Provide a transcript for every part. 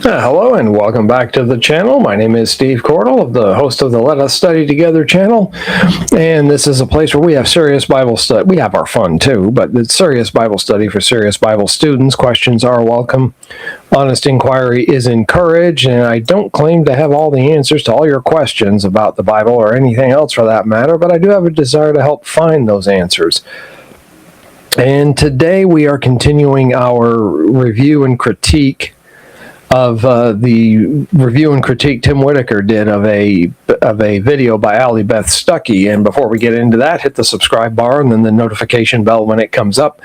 Hello and welcome back to the channel. My name is Steve Cordell, the host of the Let Us Study Together channel, and this is a place where we have serious Bible study. We have our fun too, but it's serious Bible study for serious Bible students. Questions are welcome. Honest inquiry is encouraged, and I don't claim to have all the answers to all your questions about the Bible or anything else for that matter, but I do have a desire to help find those answers. And today we are continuing our review and critique of the review and critique Tim Whitaker did of a video by Allie, Beth, Stuckey. And before we get into that, hit the subscribe bar and then the notification bell when it comes up,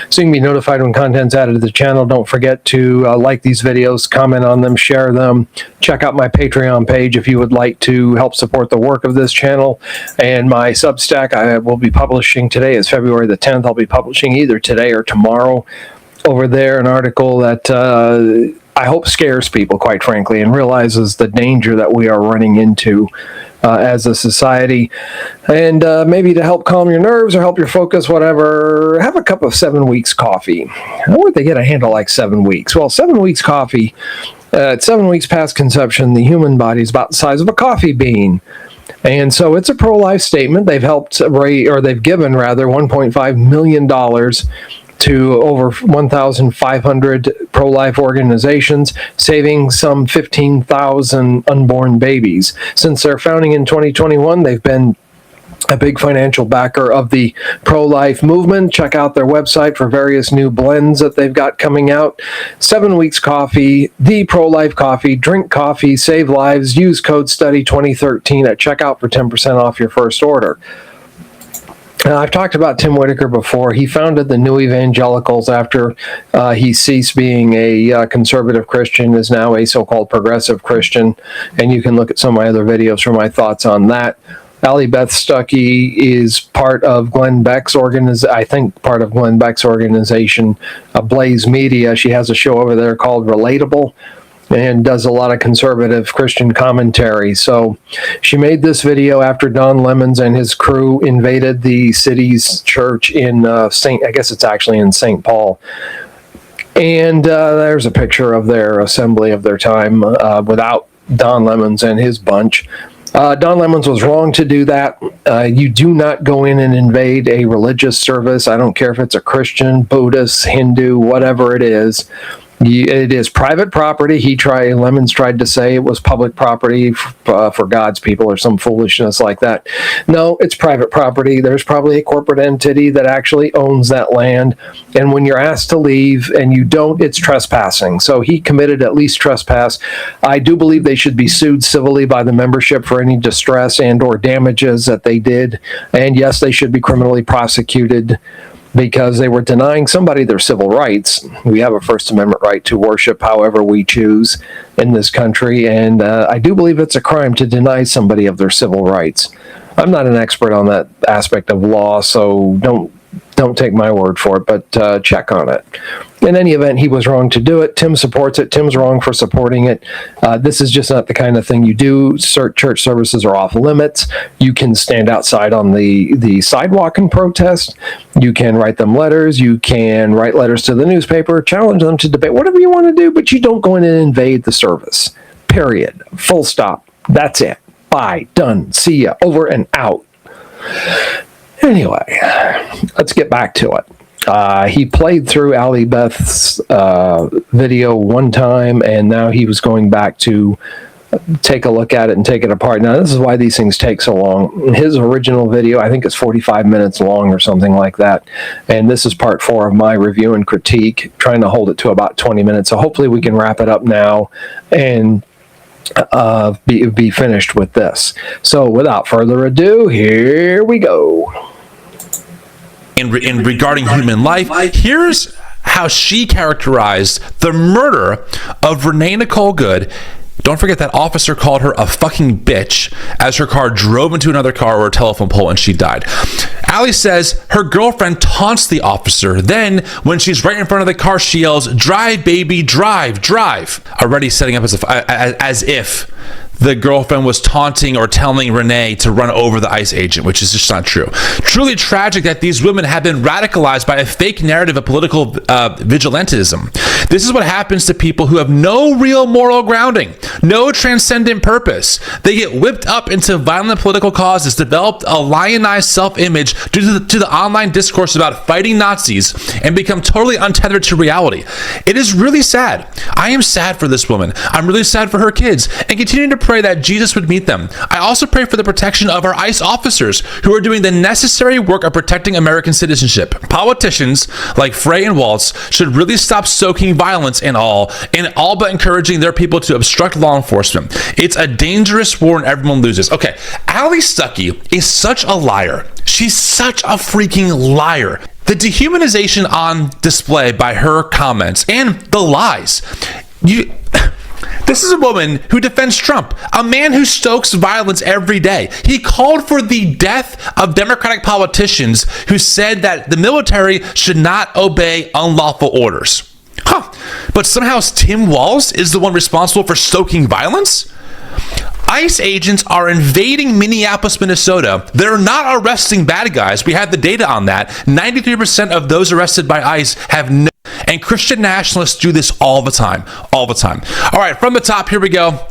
so you can be notified when content's added to the channel. Don't forget to like these videos, comment on them, share them. Check out my Patreon page if you would like to help support the work of this channel. And my Substack, I will be publishing today, is February the 10th. I'll be publishing either today or tomorrow over there an article that I hope scares people, quite frankly, and realizes the danger that we are running into as a society. And maybe to help calm your nerves or help your focus, whatever, have a cup of 7 Weeks coffee. How would they get a handle like 7 weeks? Well, 7 Weeks coffee, at 7 weeks past conception, the human body is about the size of a coffee bean. And so it's a pro-life statement. They've helped they've given rather $1.5 million to over 1,500 pro-life organizations, saving some 15,000 unborn babies. Since their founding in 2021, they've been a big financial backer of the pro-life movement. Check out their website for various new blends that they've got coming out. 7 Weeks Coffee, the pro-life coffee. Drink coffee, save lives. Use code STUDY2013 at checkout for 10% off your first order. I've talked about Tim Whitaker before. He founded the New Evangelicals after he ceased being a conservative Christian, is now a so-called progressive Christian, and you can look at some of my other videos for my thoughts on that. Allie Beth Stuckey is part of Glenn Beck's organization, Blaze Media. She has a show over there called Relatable, and does a lot of conservative Christian commentary. So she made this video after Don Lemons and his crew invaded the city's church in I guess it's actually in St. Paul. And there's a picture of their assembly of their time without Don Lemons and his bunch. Don Lemons was wrong to do that. You do not go in and invade a religious service. I don't care if it's a Christian, Buddhist, Hindu, whatever it is. It is private property. Lemons tried to say it was public property for God's people or some foolishness like that. No, it's private property. There's probably a corporate entity that actually owns that land. And when you're asked to leave and you don't, it's trespassing. So he committed at least trespass. I do believe they should be sued civilly by the membership for any distress and or damages that they did. And yes, they should be criminally prosecuted, because they were denying somebody their civil rights. We have a First Amendment right to worship however we choose in this country, and I do believe it's a crime to deny somebody of their civil rights. I'm not an expert on that aspect of law, so don't take my word for it, but check on it. In any event, he was wrong to do it. Tim supports it. Tim's wrong for supporting it. This is just not the kind of thing you do. Church services are off limits. You can stand outside on the sidewalk and protest. You can write them letters. You can write letters to the newspaper, challenge them to debate, whatever you want to do, but you don't go in and invade the service. Period. Full stop. That's it. Bye. Done. See ya. Over and out. Anyway, let's get back to it. He played through Allie Beth's video one time, and now he was going back to take a look at it and take it apart. Now, this is why these things take so long. His original video, I think, is 45 minutes long or something like that, and this is part 4 of my review and critique, trying to hold it to about 20 minutes. So hopefully we can wrap it up now and be finished with this. So without further ado, here we go. In regarding human life, here's how she characterized the murder of Renee Nicole Good. Don't forget that officer called her a fucking bitch as her car drove into another car or a telephone pole and she died. Allie says her girlfriend taunts the officer. Then, when she's right in front of the car, she yells, "Drive, baby, drive, drive." Already setting up as if the girlfriend was taunting or telling Renee to run over the ICE agent, which is just not true. Truly tragic that these women have been radicalized by a fake narrative of political vigilantism. This is what happens to people who have no real moral grounding, no transcendent purpose. They get whipped up into violent political causes, developed a lionized self-image due to the online discourse about fighting Nazis, and become totally untethered to reality. It is really sad. I am sad for this woman. I'm really sad for her kids, and continue to pray that Jesus would meet them. I also pray for the protection of our ICE officers who are doing the necessary work of protecting American citizenship. Politicians like Frey and Waltz should really stop stoking violence and all but encouraging their people to obstruct law enforcement. It's a dangerous war and everyone loses. Okay, Allie Stuckey is such a liar. She's such a freaking liar. The dehumanization on display by her comments and the lies. This is a woman who defends Trump, a man who stokes violence every day. He called for the death of Democratic politicians who said that the military should not obey unlawful orders. But somehow Tim Walz is the one responsible for stoking violence? ICE agents are invading Minneapolis, Minnesota. They're not arresting bad guys. We have the data on that. 93% of those arrested by ICE have no. And Christian nationalists do this all the time. All the time. All right, from the top, here we go.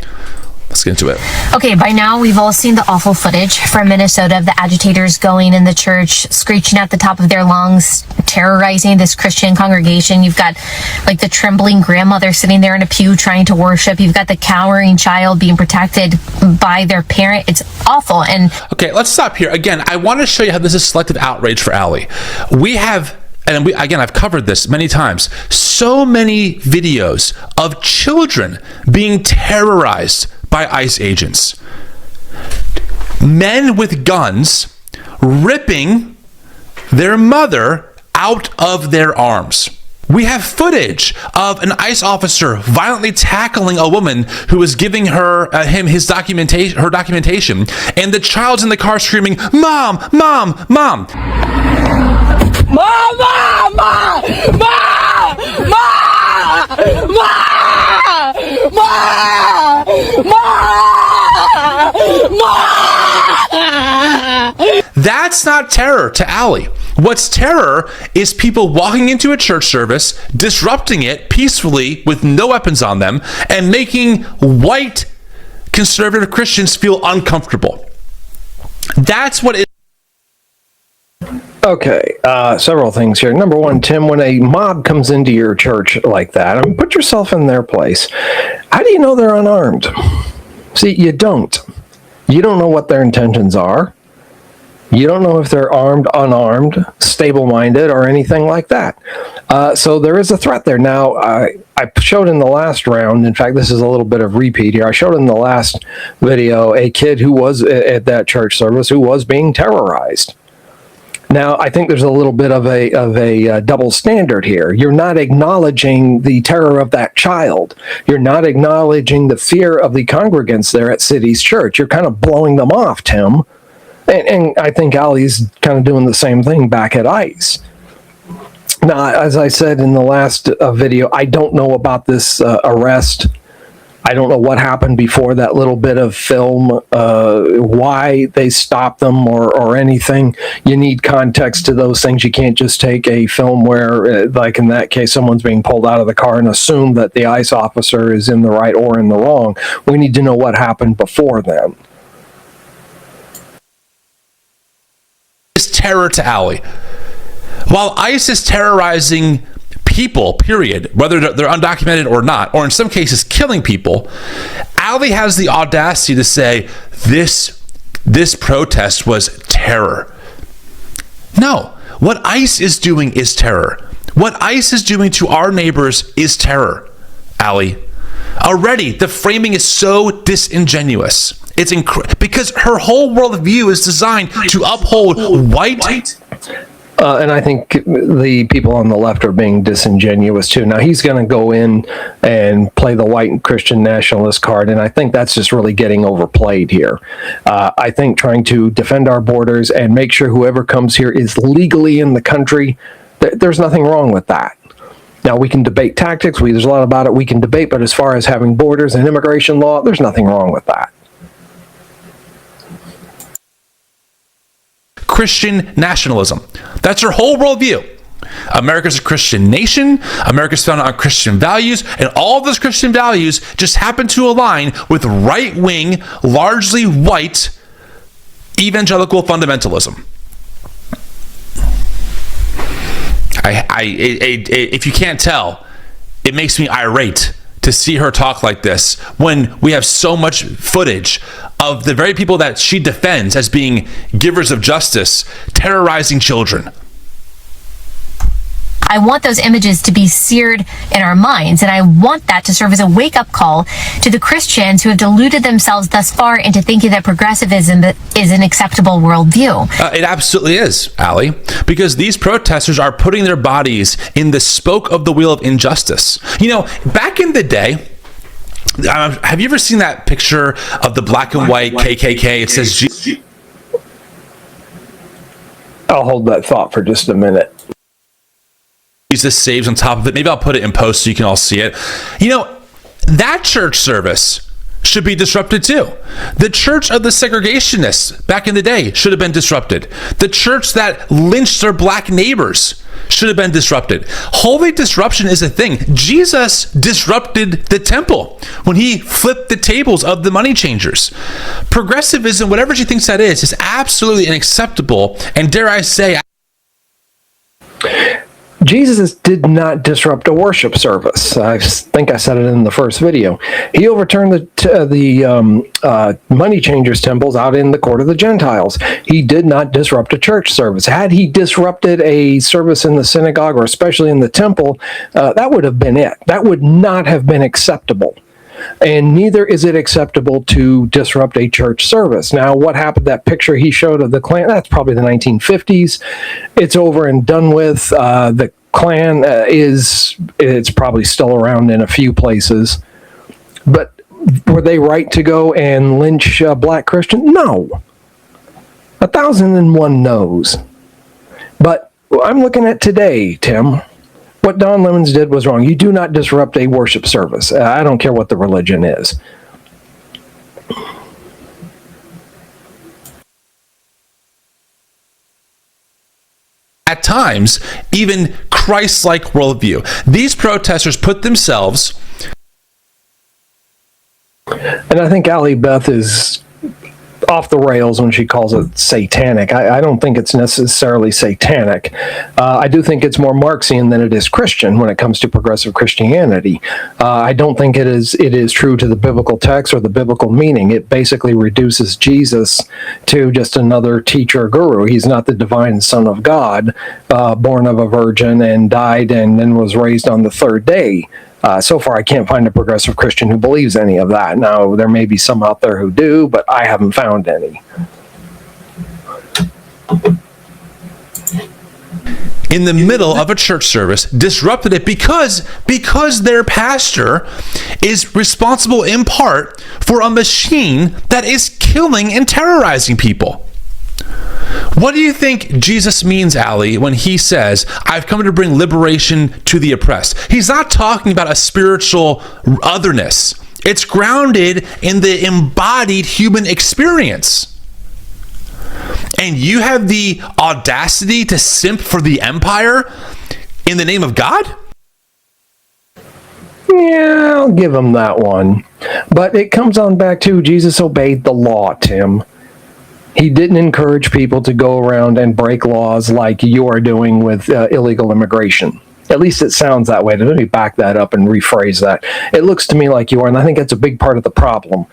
Let's get into it. Okay, by now we've all seen the awful footage from Minnesota of the agitators going in the church, screeching at the top of their lungs, terrorizing this Christian congregation. You've got like the trembling grandmother sitting there in a pew trying to worship. You've got the cowering child being protected by their parent. It's awful. And okay, let's stop here. Again, I want to show you how this is selective outrage for Allie. We have, and again, I've covered this many times, so many videos of children being terrorized by ICE agents. Men with guns ripping their mother out of their arms. We have footage of an ICE officer violently tackling a woman who was giving her his documentation, and the child's in the car screaming, "Mom, mom, mom." Mama! Ma! Ma! Ma! Ma! Ma! Ma! That's not terror to Allie. What's terror is people walking into a church service, disrupting it peacefully with no weapons on them, and making white conservative Christians feel uncomfortable. That's what it is. Okay, several things here. Number one, Tim, when a mob comes into your church like that, I mean, put yourself in their place. How do you know they're unarmed? See, you don't. You don't know what their intentions are. You don't know if they're armed, unarmed, stable-minded, or anything like that. So there is a threat there. Now, I showed in the last round, in fact, this is a little bit of repeat here. I showed in the last video a kid who was at that church service who was being terrorized. Now, I think there's a little bit of a double standard here. You're not acknowledging the terror of that child. You're not acknowledging the fear of the congregants there at City's Church. You're kind of blowing them off, Tim. And I think Allie's kind of doing the same thing back at ICE. Now, as I said in the last video, I don't know about this arrest. I don't know what happened before that little bit of film, why they stopped them or anything. You need context to those things. You can't just take a film where, like in that case, someone's being pulled out of the car and assume that the ICE officer is in the right or in the wrong. We need to know what happened before then. Is terror to Allie. While ICE is terrorizing people, period, whether they're undocumented or not, or in some cases killing people, Allie has the audacity to say this protest was terror. No, what ICE is doing is terror. What ICE is doing to our neighbors is terror, Allie. Already, the framing is so disingenuous. It's because her whole worldview is designed to uphold white. And I think the people on the left are being disingenuous too. Now, he's going to go in and play the white Christian nationalist card, and I think that's just really getting overplayed here. I think trying to defend our borders and make sure whoever comes here is legally in the country, there's nothing wrong with that. Now, we can debate tactics. There's a lot about it we can debate, but as far as having borders and immigration law, there's nothing wrong with that. Christian nationalism. That's her whole worldview. America's a Christian nation. America's founded on Christian values, and all of those Christian values just happen to align with right-wing, largely white evangelical fundamentalism. If you can't tell, it makes me irate to see her talk like this when we have so much footage of the very people that she defends as being givers of justice terrorizing children. I want those images to be seared in our minds, and I want that to serve as a wake-up call to the Christians who have deluded themselves thus far into thinking that progressivism is an acceptable worldview. It absolutely is, Allie, because these protesters are putting their bodies in the spoke of the wheel of injustice. You know, back in the day, have you ever seen that picture of the black and white KKK? It says I'll hold that thought for just a minute. Jesus saves on top of it. Maybe I'll put it in post so you can all see it. You know, that church service should be disrupted too. The church of the segregationists back in the day should have been disrupted. The church that lynched their black neighbors should have been disrupted. Holy disruption is a thing. Jesus disrupted the temple when he flipped the tables of the money changers. Progressivism, whatever she thinks that is absolutely unacceptable, and dare I say, Jesus did not disrupt a worship service. I think I said it in the first video. He overturned the money changers' temples out in the court of the Gentiles. He did not disrupt a church service. Had he disrupted a service in the synagogue, or especially in the temple, that would have been it. That would not have been acceptable. And neither is it acceptable to disrupt a church service. Now, what happened, that picture he showed of the Klan, that's probably the 1950s. It's over and done with. The Klan it's probably still around in a few places. But were they right to go and lynch black Christians? No. 1,001 no's. But I'm looking at today, Tim. What Don Lemons did was wrong. You do not disrupt a worship service. I don't care what the religion is. at times, even Christ-like worldview. These protesters put themselves... And I think Allie Beth is off the rails when she calls it satanic. I don't think it's necessarily satanic. I do think it's more Marxian than it is Christian when it comes to progressive Christianity. I don't think it is true to the biblical text or the biblical meaning. It basically reduces Jesus to just another teacher guru. He's not the divine Son of God, born of a virgin and died and then was raised on the third day. So far, I can't find a progressive Christian who believes any of that. Now, there may be some out there who do, but I haven't found any. In the middle of a church service, disrupted it because their pastor is responsible in part for a machine that is killing and terrorizing people. What do you think Jesus means, Allie, when he says, I've come to bring liberation to the oppressed? He's not talking about a spiritual otherness. It's grounded in the embodied human experience. And you have the audacity to simp for the empire in the name of God? Yeah, I'll give him that one. But it comes on back to Jesus obeyed the law, Tim. He didn't encourage people to go around and break laws like you are doing with illegal immigration. At least it sounds that way. Let me back that up and rephrase that. It looks to me like you are, and I think that's a big part of the problem.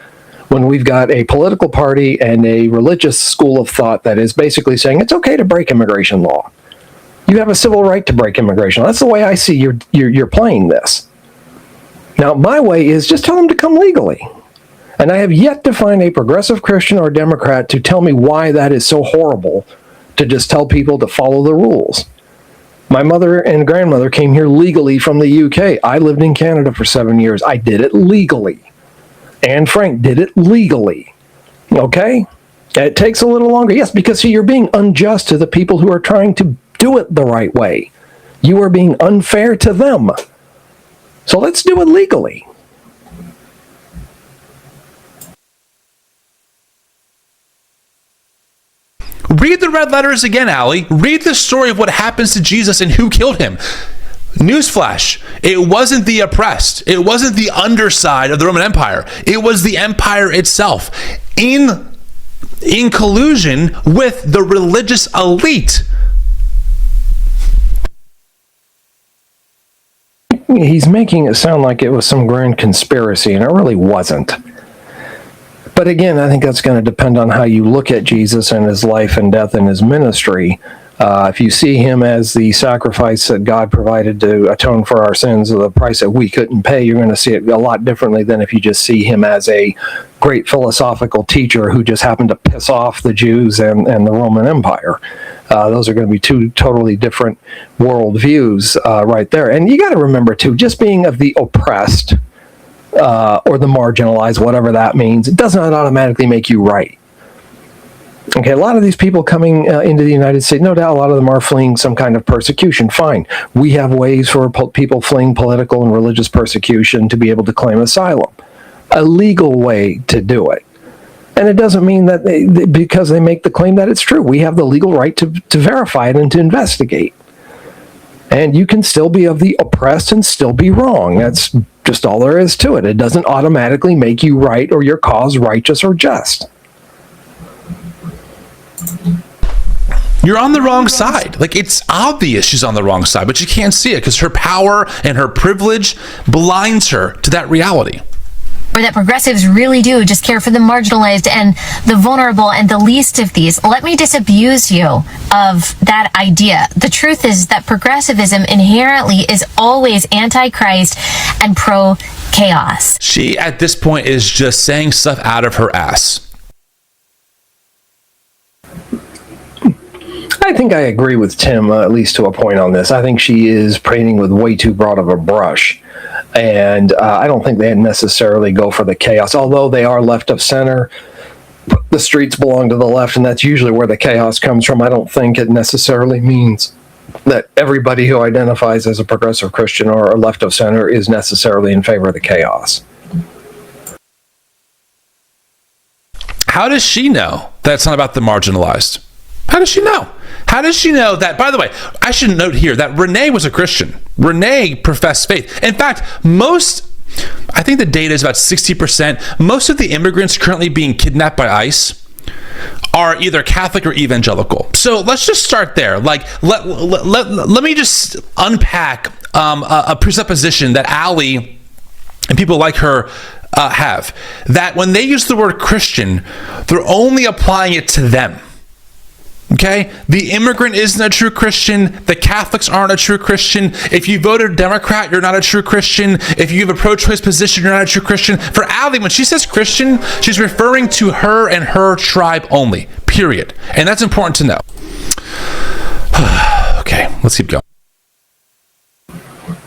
When we've got a political party and a religious school of thought that is basically saying it's okay to break immigration law. You have a civil right to break immigration law. That's the way I see you're playing this. Now, my way is just tell them to come legally. And I have yet to find a progressive Christian or Democrat to tell me why that is so horrible to just tell people to follow the rules. My mother and grandmother came here legally from the UK. I lived in Canada for 7 years. I did it legally. And Frank did it legally. Okay? It takes a little longer. Yes, because you're being unjust to the people who are trying to do it the right way. You are being unfair to them. So let's do it legally. Read the red letters again, Allie. Read the story of what happens to Jesus and who killed him. Newsflash, it wasn't the oppressed. It wasn't the underside of the Roman Empire. It was the empire itself in collusion with the religious elite. He's making it sound like it was some grand conspiracy, and it really wasn't. But again, I think that's going to depend on how you look at Jesus and his life and death and his ministry. If you see him as the sacrifice that God provided to atone for our sins, the price that we couldn't pay, you're going to see it a lot differently than if you just see him as a great philosophical teacher who just happened to piss off the Jews and the Roman Empire. Those are going to be two totally different worldviews right there. And you got to remember, too, just being of the oppressed or the marginalized, whatever that means, it does not automatically make you right. Okay, a lot of these people coming into the United States, no doubt a lot of them are fleeing some kind of persecution. Fine. We have ways for people fleeing political and religious persecution to be able to claim asylum. A legal way to do it. And it doesn't mean that because they make the claim that it's true. We have the legal right to verify it and to investigate. And you can still be of the oppressed and still be wrong. That's just all there is to it. It doesn't automatically make you right or your cause righteous or just. You're on the wrong side. Like, it's obvious she's on the wrong side, but you can't see it because her power and her privilege blinds her to that reality. Or that progressives really do just care for the marginalized and the vulnerable and the least of these. Let me disabuse you of that idea. The truth is that progressivism inherently is always anti-Christ and pro-chaos. She, at this point, is just saying stuff out of her ass. I think I agree with Tim, at least to a point on this. I think she is painting with way too broad of a brush. And I don't think they necessarily go for the chaos, although they are left of center. The streets belong to the left, and that's usually where the chaos comes from. I don't think it necessarily means that everybody who identifies as a progressive Christian or left of center is necessarily in favor of the chaos. How does she know that it's not about the marginalized? How does she know? How does she know that, by the way, I should note here that Renee was a Christian. Renee professed faith. In fact, I think the data is about 60%. Most of the immigrants currently being kidnapped by ICE are either Catholic or evangelical. So let's just start there. Like, let me just unpack a presupposition that Allie and people like her have. That when they use the word Christian, they're only applying it to them. Okay? The immigrant isn't a true Christian. The Catholics aren't a true Christian. If you voted Democrat, you're not a true Christian. If you have a pro-choice position, you're not a true Christian. For Allie, when she says Christian, she's referring to her and her tribe only. Period. And that's important to know. Okay, let's keep going.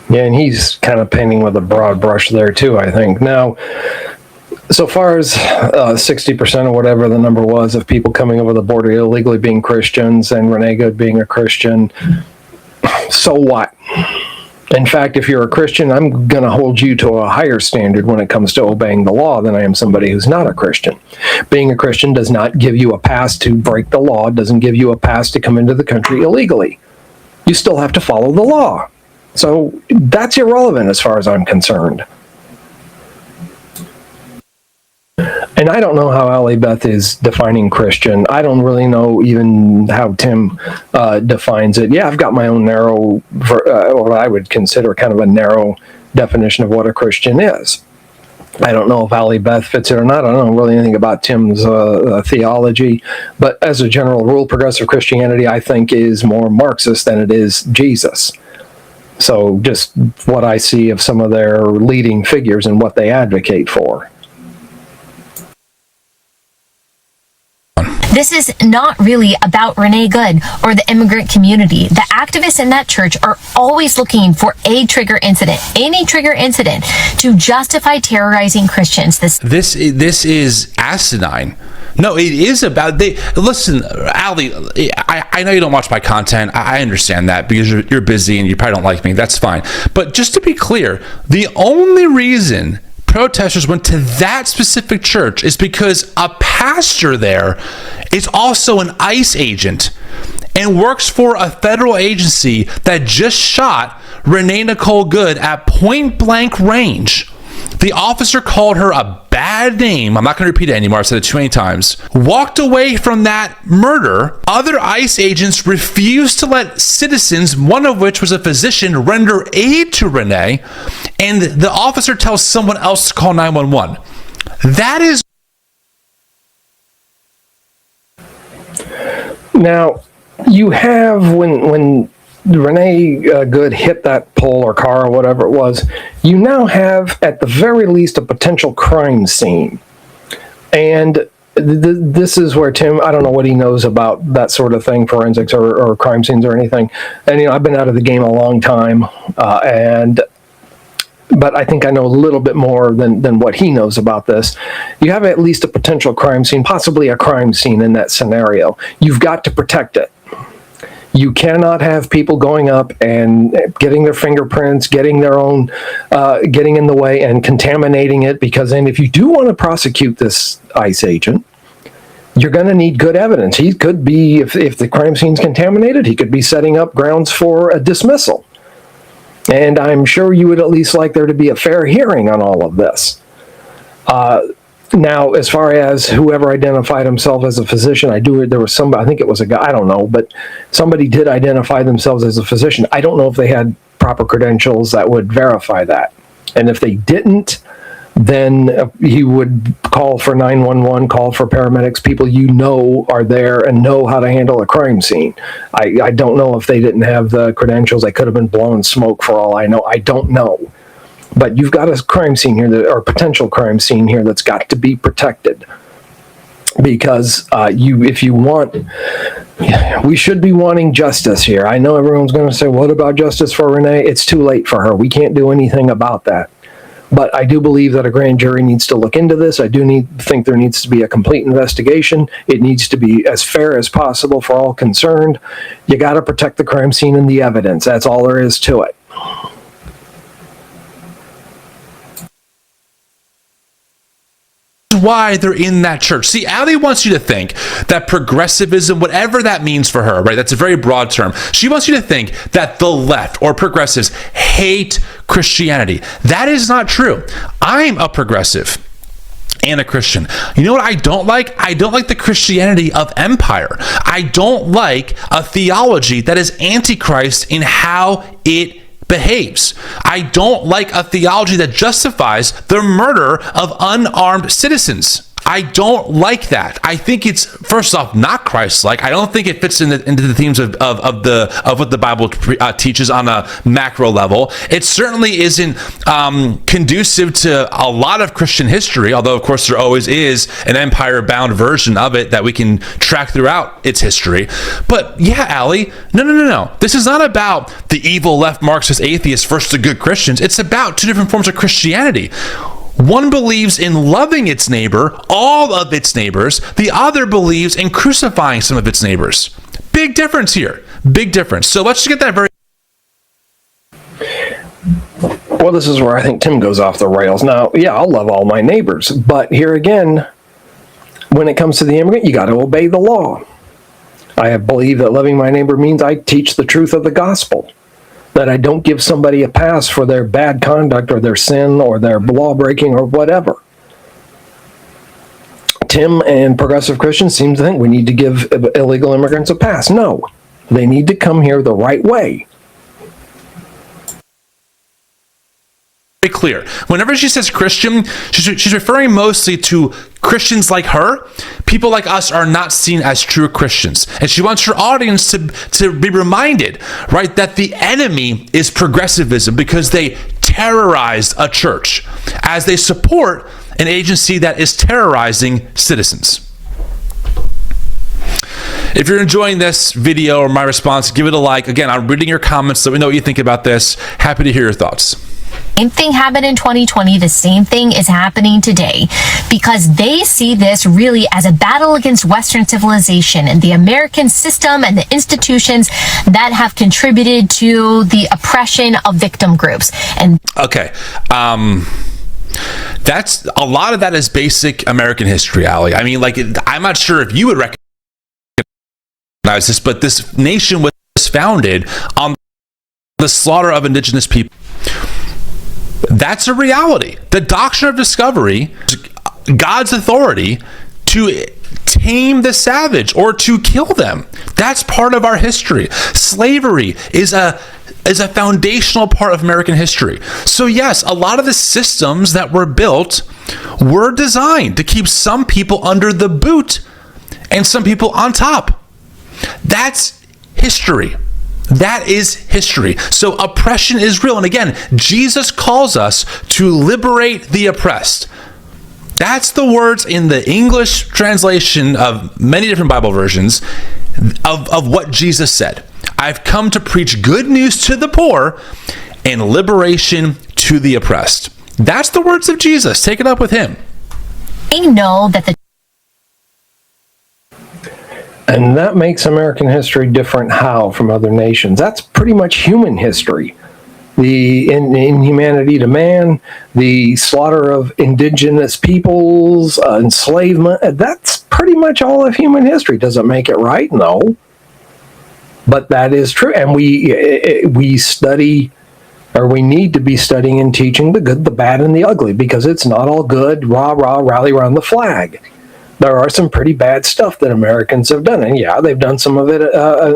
Yeah, and he's kind of painting with a broad brush there too, I think. Now, so far as 60% or whatever the number was of people coming over the border illegally being Christians and Renee Good being a Christian, so what? In fact, if you're a Christian, I'm going to hold you to a higher standard when it comes to obeying the law than I am somebody who's not a Christian. Being a Christian does not give you a pass to break the law. It doesn't give you a pass to come into the country illegally. You still have to follow the law. So that's irrelevant as far as I'm concerned. And I don't know how Allie Beth is defining Christian. I don't really know even how Tim defines it. Yeah, I've got my own narrow, what I would consider kind of a narrow definition of what a Christian is. I don't know if Allie Beth fits it or not. I don't know really anything about Tim's theology. But as a general rule, progressive Christianity, I think, is more Marxist than it is Jesus. So just what I see of some of their leading figures and what they advocate for. This is not really about Renee Good or the immigrant community. The activists in that church are always looking for a trigger incident, any trigger incident, to justify terrorizing Christians. This is asinine. No, it is about listen, Allie, I know you don't watch my content. I understand that because you're busy and you probably don't like me. That's fine. But just to be clear, the only reason protesters went to that specific church is because a pastor there is also an ICE agent and works for a federal agency that just shot Renee Nicole Good at point blank range. The officer called her a bad name. I'm not going to repeat it anymore. I've said it too many times. Walked away from that murder. Other ICE agents refused to let citizens, one of which was a physician, render aid to Renee. And the officer tells someone else to call 911. That is... Now, you have, when Renee Good hit that pole or car or whatever it was, you now have at the very least a potential crime scene. And this is where Tim, I don't know what he knows about that sort of thing, forensics or crime scenes or anything. And, I've been out of the game a long time, but I think I know a little bit more than what he knows about this. You have at least a potential crime scene, possibly a crime scene in that scenario. You've got to protect it. You cannot have people going up and getting their fingerprints, getting their own, getting in the way and contaminating it, because then if you do want to prosecute this ICE agent, you're going to need good evidence. He could be, if the crime scene's contaminated, he could be setting up grounds for a dismissal. And I'm sure you would at least like there to be a fair hearing on all of this. Now, as far as whoever identified himself as a physician, there was somebody, I think it was a guy, I don't know, but somebody did identify themselves as a physician. I don't know if they had proper credentials that would verify that. And if they didn't, then he would call for 911, call for paramedics, people are there and know how to handle a crime scene. I don't know if they didn't have the credentials. They could have been blowing smoke for all I know. I don't know. But you've got a crime scene here, or potential crime scene here, that's got to be protected. Because we should be wanting justice here. I know everyone's going to say, what about justice for Renee? It's too late for her. We can't do anything about that. But I do believe that a grand jury needs to look into this. I think there needs to be a complete investigation. It needs to be as fair as possible for all concerned. You got to protect the crime scene and the evidence. That's all there is to it. Why they're in that church. See, Allie wants you to think that progressivism, whatever that means for her, right? That's a very broad term. She wants you to think that the left or progressives hate Christianity. That is not true. I'm a progressive and a Christian. You know what I don't like? I don't like the Christianity of empire. I don't like a theology that is antichrist in how it behaves. I don't like a theology that justifies the murder of unarmed citizens. I don't like that. I think it's, first off, not Christ-like. I don't think it fits into the themes of what the Bible teaches on a macro level. It certainly isn't conducive to a lot of Christian history, although, of course, there always is an empire-bound version of it that we can track throughout its history. But yeah, Allie, no. This is not about the evil left Marxist atheists versus the good Christians. It's about two different forms of Christianity. One believes in loving its neighbor, all of its neighbors. The other believes in crucifying some of its neighbors. Big difference here. Big difference. So let's just get that very... Well, this is where I think Tim goes off the rails. Now, yeah, I'll love all my neighbors. But here again, when it comes to the immigrant, you got to obey the law. I believe that loving my neighbor means I teach the truth of the gospel. That I don't give somebody a pass for their bad conduct or their sin or their law breaking or whatever. Tim and progressive Christians seem to think we need to give illegal immigrants a pass. No, they need to come here the right way. Clear. Whenever she says Christian, she's referring mostly to Christians like her. People like us are not seen as true Christians. And she wants her audience to be reminded, right, that the enemy is progressivism because they terrorized a church as they support an agency that is terrorizing citizens. If you're enjoying this video or my response, give it a like. Again, I'm reading your comments. Let me know what you think about this. Happy to hear your thoughts. Same thing happened in 2020. The same thing is happening today because they see this really as a battle against Western civilization and the American system and the institutions that have contributed to the oppression of victim groups. And okay, That's a lot of that is basic American history, Allie. I mean, like, I'm not sure if you would recognize this, but this nation was founded on the slaughter of indigenous people. That's a reality. The doctrine of discovery, God's authority to tame the savage or to kill them. That's part of our history. Slavery is a foundational part of American history. So yes, a lot of the systems that were built were designed to keep some people under the boot and some people on top. That's history. That is history. So oppression is real. And again, Jesus calls us to liberate the oppressed. That's the words in the English translation of many different Bible versions of what Jesus said. I've come to preach good news to the poor and liberation to the oppressed. That's the words of Jesus. Take it up with him. They know that the And that makes American history different how from other nations? That's pretty much human history. The inhumanity to man, the slaughter of indigenous peoples, enslavement, that's pretty much all of human history. Does it make it right? No. But that is true. And we study, or we need to be studying and teaching the good, the bad, and the ugly, because it's not all good, rah, rah, rally around the flag. There are some pretty bad stuff that Americans have done. And yeah, they've done some of it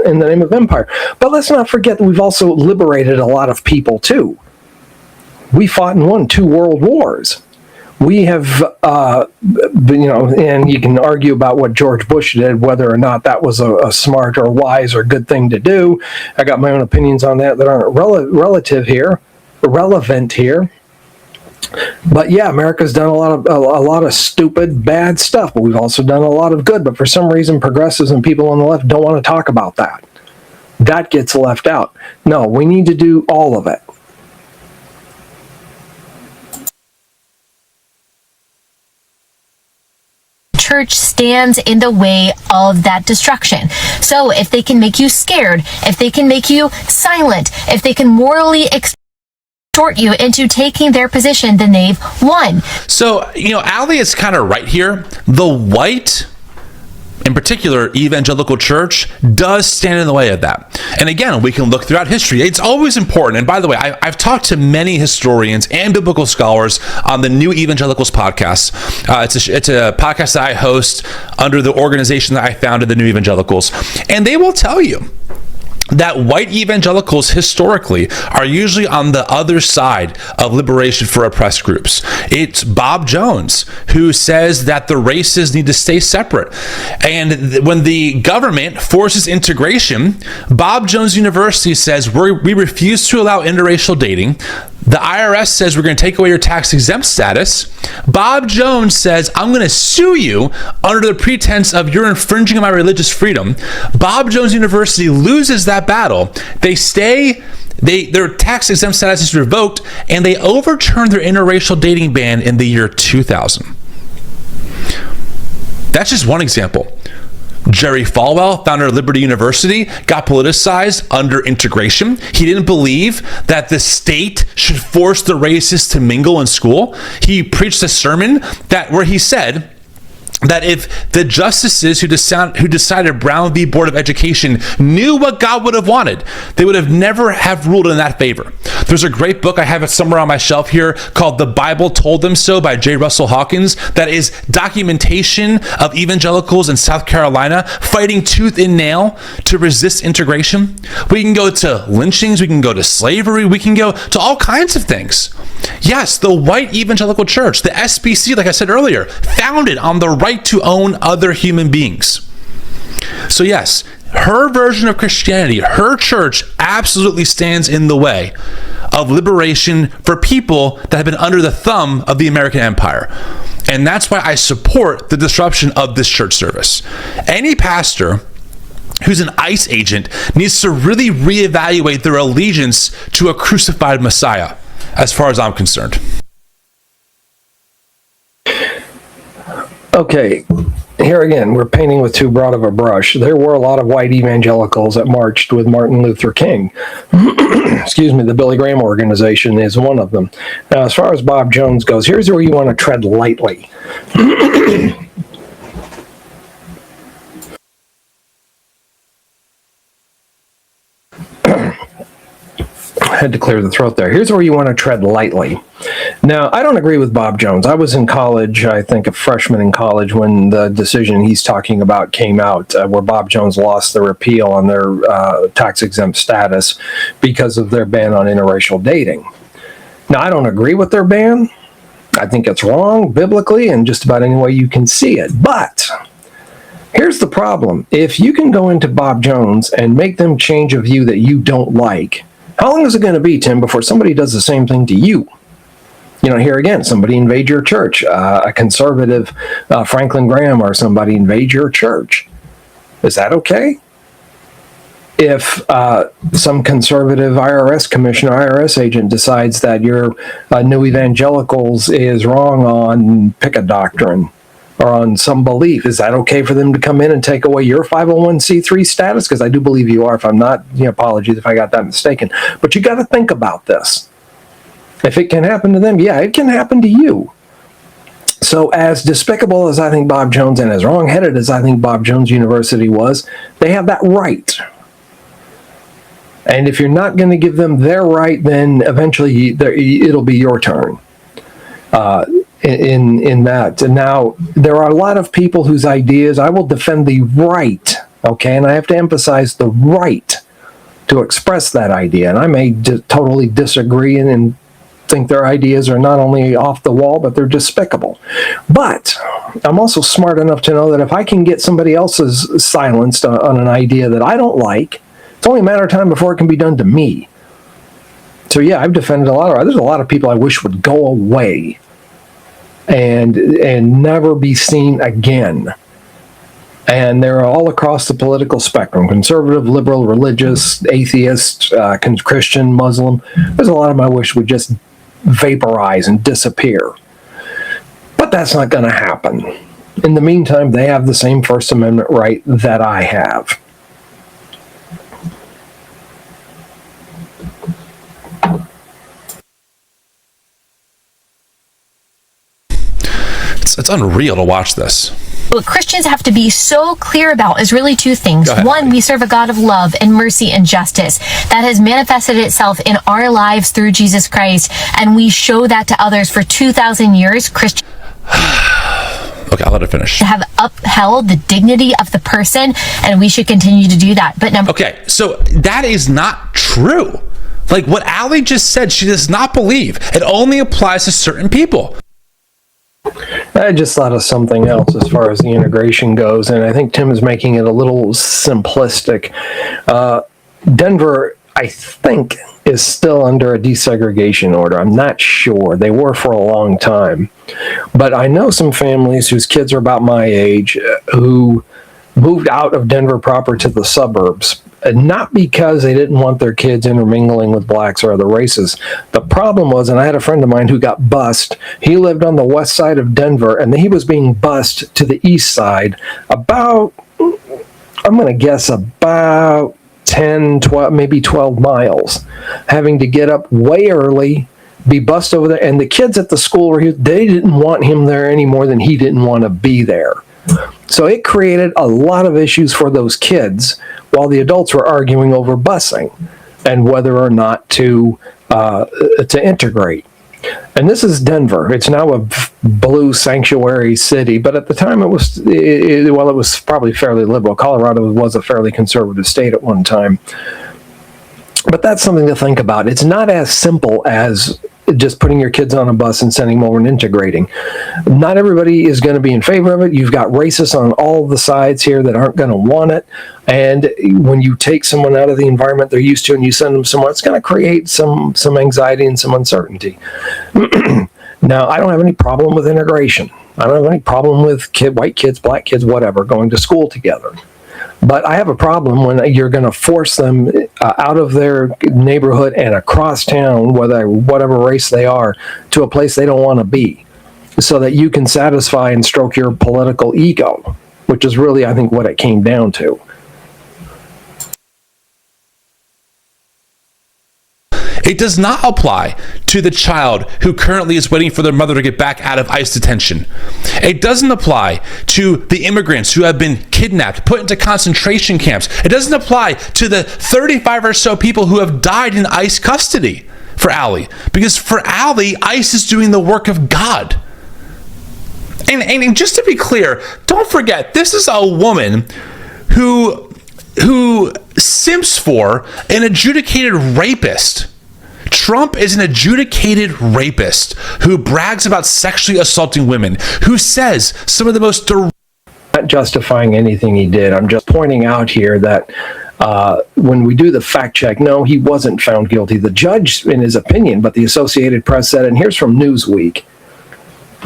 in the name of empire. But let's not forget that we've also liberated a lot of people, too. We fought and won 2 world wars. We have, and you can argue about what George Bush did, whether or not that was a smart or wise or good thing to do. I got my own opinions on that aren't relevant here. But yeah, America's done a lot of stupid, bad stuff, but we've also done a lot of good. But for some reason, progressives and people on the left don't want to talk about that. That gets left out. No, we need to do all of it. church stands in the way of that destruction. So if they can make you scared, if they can make you silent, if they can morally extort you into taking their position, then they've won. So, Allie is kind of right here. The white, in particular, evangelical church does stand in the way of that. And again, we can look throughout history. It's always important. And by the way, I've talked to many historians and biblical scholars on the New Evangelicals podcast. It's a podcast that I host under the organization that I founded, the New Evangelicals. And they will tell you that white evangelicals historically are usually on the other side of liberation for oppressed groups. It's Bob Jones who says that the races need to stay separate. And when the government forces integration, Bob Jones University says we refuse to allow interracial dating. The IRS says we're going to take away your tax exempt status. Bob Jones says, I'm going to sue you under the pretense of you're infringing on my religious freedom. Bob Jones University loses that battle. Their tax exempt status is revoked, and they overturn their interracial dating ban in the year 2000. That's just one example. Jerry Falwell, founder of Liberty University, got politicized under integration. He didn't believe that the state should force the races to mingle in school. He preached a sermon where he said that if the justices who decided Brown v. Board of Education knew what God would have wanted, they would have never have ruled in that favor. There's a great book, I have it somewhere on my shelf here, called The Bible Told Them So by J. Russell Hawkins, that is documentation of evangelicals in South Carolina fighting tooth and nail to resist integration. We can go to lynchings, we can go to slavery, we can go to all kinds of things. Yes, the white evangelical church, the SBC, like I said earlier, founded on the right to own other human beings. So yes, her version of Christianity, her church absolutely stands in the way of liberation for people that have been under the thumb of the American empire. And that's why I support the disruption of this church service. Any pastor who's an ICE agent needs to really reevaluate their allegiance to a crucified Messiah, as far as I'm concerned. Okay, here again, we're painting with too broad of a brush. There were a lot of white evangelicals that marched with Martin Luther King. Excuse me, the Billy Graham organization is one of them. Now, as far as Bob Jones goes, here's where you want to tread lightly. I had to clear the throat there. Here's where you want to tread lightly. Now, I don't agree with Bob Jones. I was in college, I think a freshman in college, when the decision he's talking about came out, where Bob Jones lost the repeal on their tax-exempt status because of their ban on interracial dating. Now, I don't agree with their ban. I think it's wrong biblically and just about any way you can see it. But here's the problem. If you can go into Bob Jones and make them change a view that you don't like, how long is it going to be, Tim, before somebody does the same thing to you? You know, here again, somebody invade your church, a conservative Franklin Graham or somebody invade your church. Is that okay? If some conservative IRS commissioner, IRS agent decides that your New Evangelicals is wrong on pick a doctrine or on some belief, is that okay for them to come in and take away your 501c3 status? Because I do believe you are. If I'm not, apologies if I got that mistaken. But you got to think about this. If it can happen to them, yeah, it can happen to you. So as despicable as I think Bob Jones and as wrong-headed as I think Bob Jones University was, they have that right. And if you're not going to give them their right, then eventually it'll be your turn. In that. And now, there are a lot of people whose ideas, I will defend the right, okay, and I have to emphasize the right to express that idea, and I may totally disagree and think their ideas are not only off the wall, but they're despicable. But I'm also smart enough to know that if I can get somebody else's silenced on an idea that I don't like, it's only a matter of time before it can be done to me. So yeah, I've defended there's a lot of people I wish would go away and never be seen again. And they're all across the political spectrum: conservative, liberal, religious, atheist, Christian, Muslim. There's a lot of them I wish would just vaporize and disappear. But that's not going to happen. In the meantime, they have the same First Amendment right that I have. It's unreal to watch this. What Christians have to be so clear about is really two things. One, we serve a God of love and mercy and justice that has manifested itself in our lives through Jesus Christ, and we show that to others. For 2,000 years, Christians Okay, I'll let it finish. Have upheld the dignity of the person, and we should continue to do that. But okay, so that is not true. Like what Allie just said, she does not believe. It only applies to certain people. I just thought of something else as far as the integration goes, and I think Tim is making it a little simplistic. Denver, I think, is still under a desegregation order. I'm not sure. They were for a long time. But I know some families whose kids are about my age who moved out of Denver proper to the suburbs, not because they didn't want their kids intermingling with blacks or other races. The problem was, and I had a friend of mine who got bused. He lived on the west side of Denver, and he was being bused to the east side about, I'm going to guess, about 10, 12, maybe 12 miles, having to get up way early, be bused over there. And the kids at the school were here, they didn't want him there any more than he didn't want to be there. So it created a lot of issues for those kids while the adults were arguing over busing and whether or not to integrate. And this is Denver. It's now a blue sanctuary city, but at the time it was probably fairly liberal. Colorado was a fairly conservative state at one time. But that's something to think about. It's not as simple as just putting your kids on a bus and sending them over and integrating. Not everybody is going to be in favor of it. You've got racists on all the sides here that aren't going to want it. And when you take someone out of the environment they're used to and you send them somewhere, it's going to create some anxiety and some uncertainty. Now, I don't have any problem with integration. I don't have any problem with white kids, black kids, whatever, going to school together. But I have a problem when you're going to force them out of their neighborhood and across town, whatever race they are, to a place they don't want to be, so that you can satisfy and stroke your political ego. which is really, I think, what it came down to. It does not apply to the child who currently is waiting for their mother to get back out of ICE detention. It doesn't apply to the immigrants who have been kidnapped, put into concentration camps. It doesn't apply to the 35 or so people who have died in ICE custody for Allie. Because for Allie, ICE is doing the work of God. And just to be clear, don't forget, this is a woman who simps for an adjudicated rapist. Trump is an adjudicated rapist who brags about sexually assaulting women, who says some of the most not justifying anything he did. I'm just pointing out here that when we do the fact check, no, he wasn't found guilty. The judge, in his opinion, but the Associated Press said, and here's from Newsweek,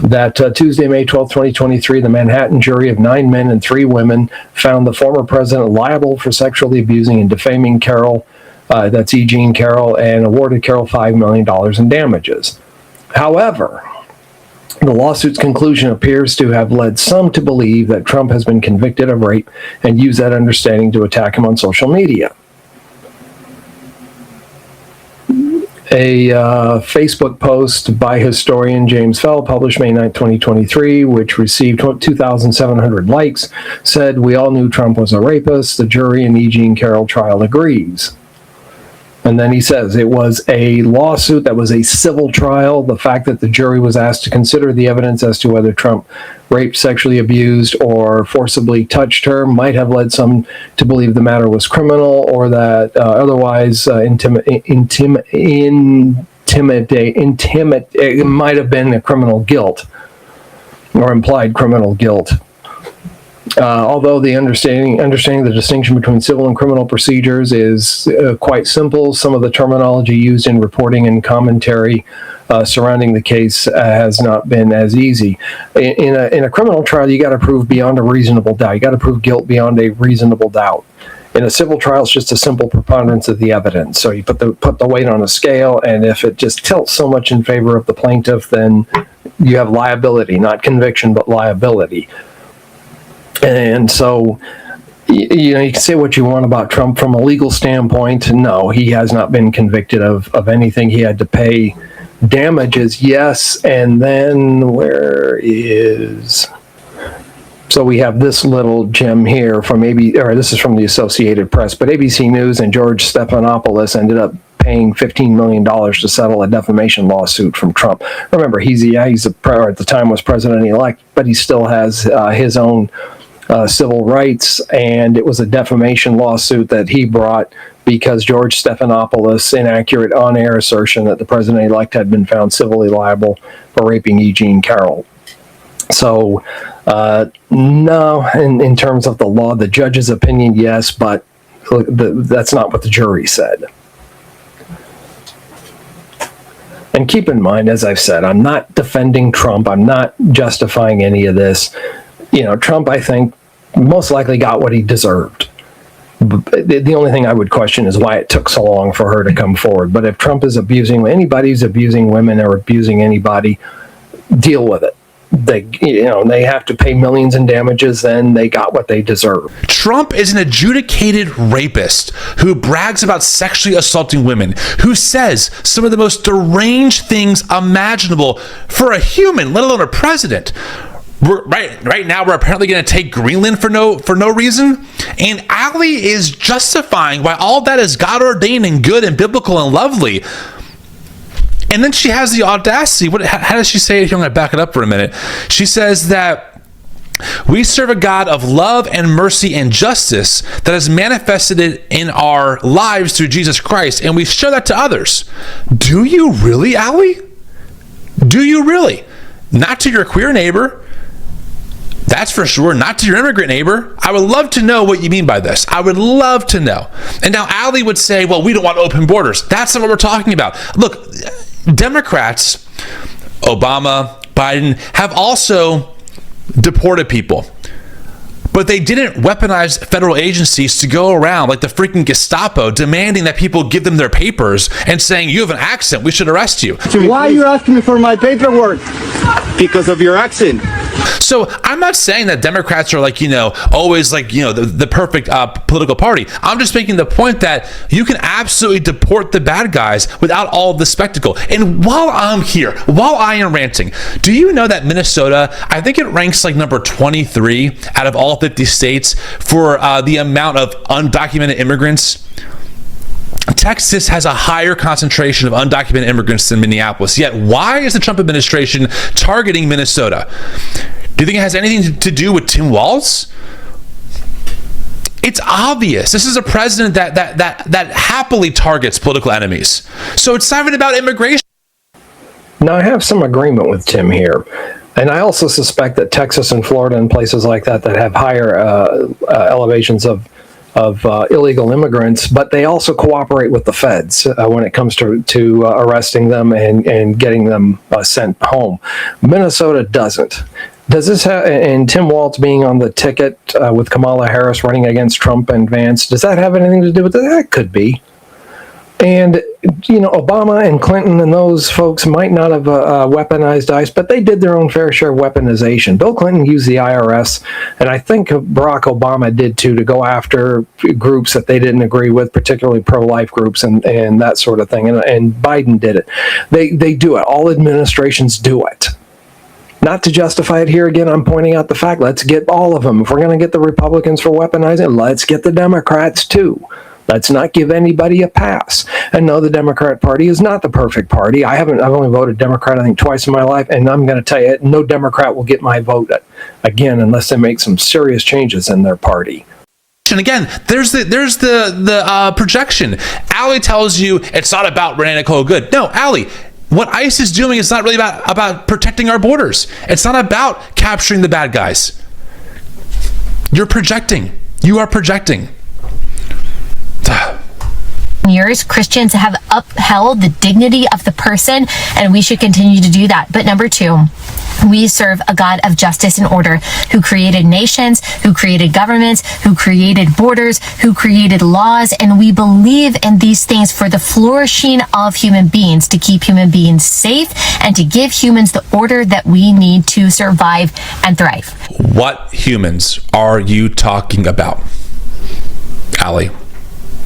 that Tuesday, May 12, 2023, the Manhattan jury of 9 men and 3 women found the former president liable for sexually abusing and defaming Carol, that's E. Jean Carroll, and awarded Carroll $5 million in damages. However, the lawsuit's conclusion appears to have led some to believe that Trump has been convicted of rape and used that understanding to attack him on social media. A Facebook post by historian James Fell, published May 9, 2023, which received 2,700 likes, said, "We all knew Trump was a rapist. The jury in E. Jean Carroll trial agrees." And then he says it was a lawsuit that was a civil trial. The fact that the jury was asked to consider the evidence as to whether Trump raped, sexually abused, or forcibly touched her might have led some to believe the matter was criminal, or that otherwise it might have been a criminal guilt or implied criminal guilt. Although the understanding the distinction between civil and criminal procedures is quite simple, some of the terminology used in reporting and commentary surrounding the case has not been as easy. In a criminal trial, you got to prove beyond a reasonable doubt. You got to prove guilt beyond a reasonable doubt. In a civil trial, it's just a simple preponderance of the evidence. So you put the weight on a scale, and if it just tilts so much in favor of the plaintiff, then you have liability, not conviction, but liability. And so, you know, you can say what you want about Trump from a legal standpoint. No, he has not been convicted of anything. He had to pay damages, yes. And then so we have this little gem here from this is from the Associated Press, but ABC News and George Stephanopoulos ended up paying $15 million to settle a defamation lawsuit from Trump. Remember, at the time was president-elect, but he still has his own civil rights, and it was a defamation lawsuit that he brought because George Stephanopoulos' inaccurate on-air assertion that the president-elect had been found civilly liable for raping E. Jean Carroll. So, no, in terms of the law, the judge's opinion, yes, but that's not what the jury said. And keep in mind, as I've said, I'm not defending Trump. I'm not justifying any of this. You know, Trump, I think, most likely got what he deserved. The only thing I would question is why it took so long for her to come forward. But if Trump is abusing women or abusing anybody, deal with it. They have to pay millions in damages, then they got what they deserve. Trump is an adjudicated rapist who brags about sexually assaulting women, who says some of the most deranged things imaginable for a human, let alone a president. Right now, we're apparently going to take Greenland for no reason, and Allie is justifying why all that is God ordained and good and biblical and lovely. And then she has the audacity. How does she say it here? I'm going to back it up for a minute. She says that we serve a God of love and mercy and justice that has manifested it in our lives through Jesus Christ, and we show that to others. Do you really, Allie? Do you really? Not to your queer neighbor. That's for sure. Not to your immigrant neighbor. I would love to know what you mean by this. I would love to know. And now Allie would say, well, we don't want open borders. That's not what we're talking about. Look, Democrats, Obama, Biden, have also deported people. But they didn't weaponize federal agencies to go around like the freaking Gestapo demanding that people give them their papers and saying, you have an accent, we should arrest you. Why are you asking me for my paperwork? Because of your accent. So I'm not saying that Democrats are always the perfect political party. I'm just making the point that you can absolutely deport the bad guys without all of the spectacle. And while I am ranting, do you know that Minnesota, I think it ranks like number 23 out of all 50 states for the amount of undocumented immigrants? Texas has a higher concentration of undocumented immigrants than Minneapolis. Yet, why is the Trump administration targeting Minnesota? Do you think it has anything to do with Tim Walz? It's obvious. This is a president that happily targets political enemies. So it's not even about immigration. Now, I have some agreement with Tim here. And I also suspect that Texas and Florida and places like that have higher elevations of illegal immigrants, but they also cooperate with the feds when it comes to arresting them and getting them sent home. Minnesota doesn't. Does this have, and Tim Walz being on the ticket with Kamala Harris running against Trump and Vance, does that have anything to do with it? That could be. And, Obama and Clinton and those folks might not have weaponized ICE, but they did their own fair share of weaponization. Bill Clinton used the IRS, and I think Barack Obama did too, to go after groups that they didn't agree with, particularly pro-life groups and that sort of thing. And Biden did it. They do it. All administrations do it. Not to justify it here again, I'm pointing out the fact, let's get all of them. If we're going to get the Republicans for weaponizing, let's get the Democrats too. Let's not give anybody a pass. And no, the Democrat Party is not the perfect party. I've only voted Democrat, I think, twice in my life, and I'm going to tell you, no Democrat will get my vote again unless they make some serious changes in their party. And again, there's the projection. Allie tells you it's not about Renee Nicole Good. No, Allie, what ICE is doing is not really about protecting our borders. It's not about capturing the bad guys. You're projecting. You are projecting. Years, Christians have upheld the dignity of the person, and we should continue to do that. But number two, we serve a God of justice and order who created nations, who created governments, who created borders, who created laws, and we believe in these things for the flourishing of human beings, to keep human beings safe and to give humans the order that we need to survive and thrive. What humans are you talking about, Allie?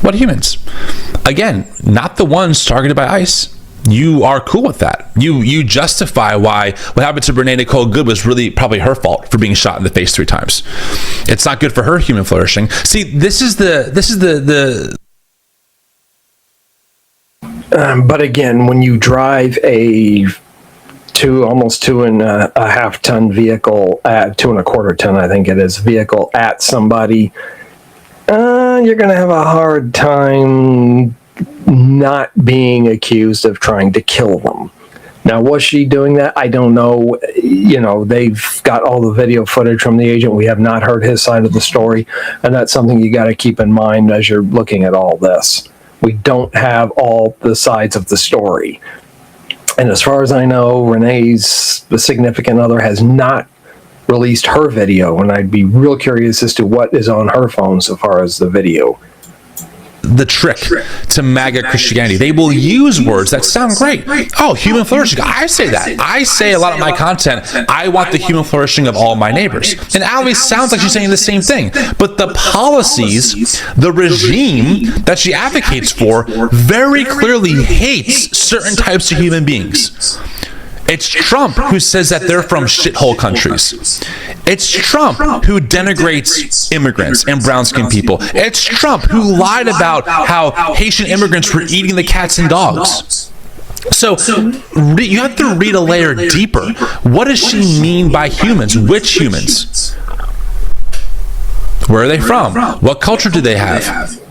What humans? Again, not the ones targeted by ICE. You are cool with that. You justify why what happened to Renee Nicole Good was really probably her fault for being shot in the face 3 times. It's not good for her human flourishing. See, this is the But again, when you drive a almost 2.5 ton vehicle at 2.25 ton, I think it is, vehicle at somebody, you're going to have a hard time not being accused of trying to kill them. Now, was she doing that? I don't know. They've got all the video footage from the agent. We have not heard his side of the story, and that's something you got to keep in mind as you're looking at all this. We don't have all the sides of the story. And as far as I know, Renee's significant other has not released her video, and I'd be real curious as to what is on her phone so far as the video. The trick to MAGA Christianity. They will use words that sound great. Oh, human flourishing. I say that. I say a lot of my content, I want the human flourishing of all my neighbors. And Allie sounds like she's saying the same thing. But the policies, the regime that she advocates for very clearly hates certain types of human beings. It's Trump who says that they're from shithole countries. It's Trump who denigrates immigrants and brown-skinned people. It's Trump who lied about how Haitian immigrants were eating the cats and dogs. So you have to read a layer deeper. What does she mean by humans? Which humans? Where are they from? What culture do they have?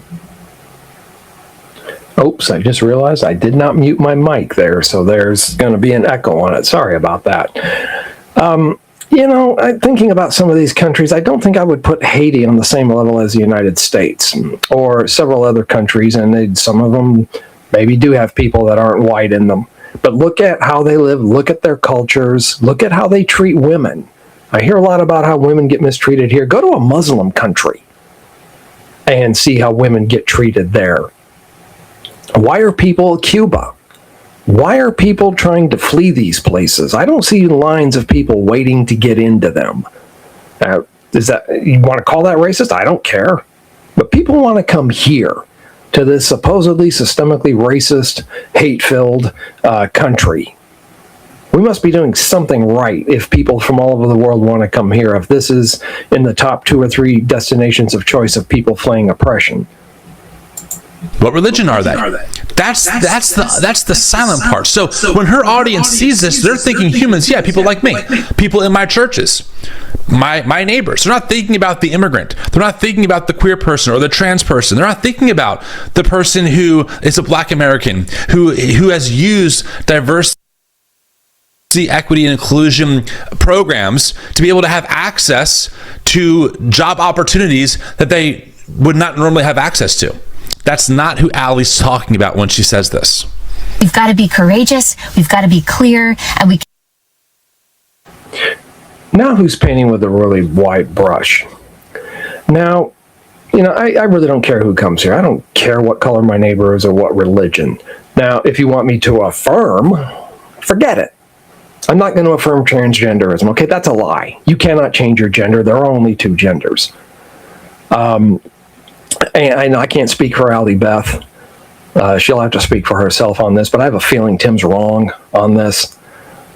Oops, I just realized I did not mute my mic there, so there's going to be an echo on it. Sorry about that. Thinking about some of these countries, I don't think I would put Haiti on the same level as the United States or several other countries, and some of them maybe do have people that aren't white in them. But look at how they live, look at their cultures, look at how they treat women. I hear a lot about how women get mistreated here. Go to a Muslim country and see how women get treated there. Why are people Cuba? Why are people trying to flee these places? I don't see lines of people waiting to get into them. Is that, you want to call that racist? I don't care. But people want to come here to this supposedly systemically racist, hate-filled country. We must be doing something right if people from all over the world want to come here, if this is in the top 2 or 3 destinations of choice of people fleeing oppression. What religion are they? That's the silent part. So when her audience sees this, they're thinking humans, yeah, people like me, people in my churches, my neighbors. They're not thinking about the immigrant. They're not thinking about the queer person or the trans person. They're not thinking about the person who is a Black American who has used diversity, equity, and inclusion programs to be able to have access to job opportunities that they would not normally have access to. That's not who Allie's talking about when she says this. We've got to be courageous. We've got to be clear. And we. Now who's painting with a really wide brush? Now, I really don't care who comes here. I don't care what color my neighbor is or what religion. Now, if you want me to affirm, forget it. I'm not going to affirm transgenderism. Okay, that's a lie. You cannot change your gender. There are only 2 genders. And I can't speak for Allie, Beth. She'll have to speak for herself on this, but I have a feeling Tim's wrong on this.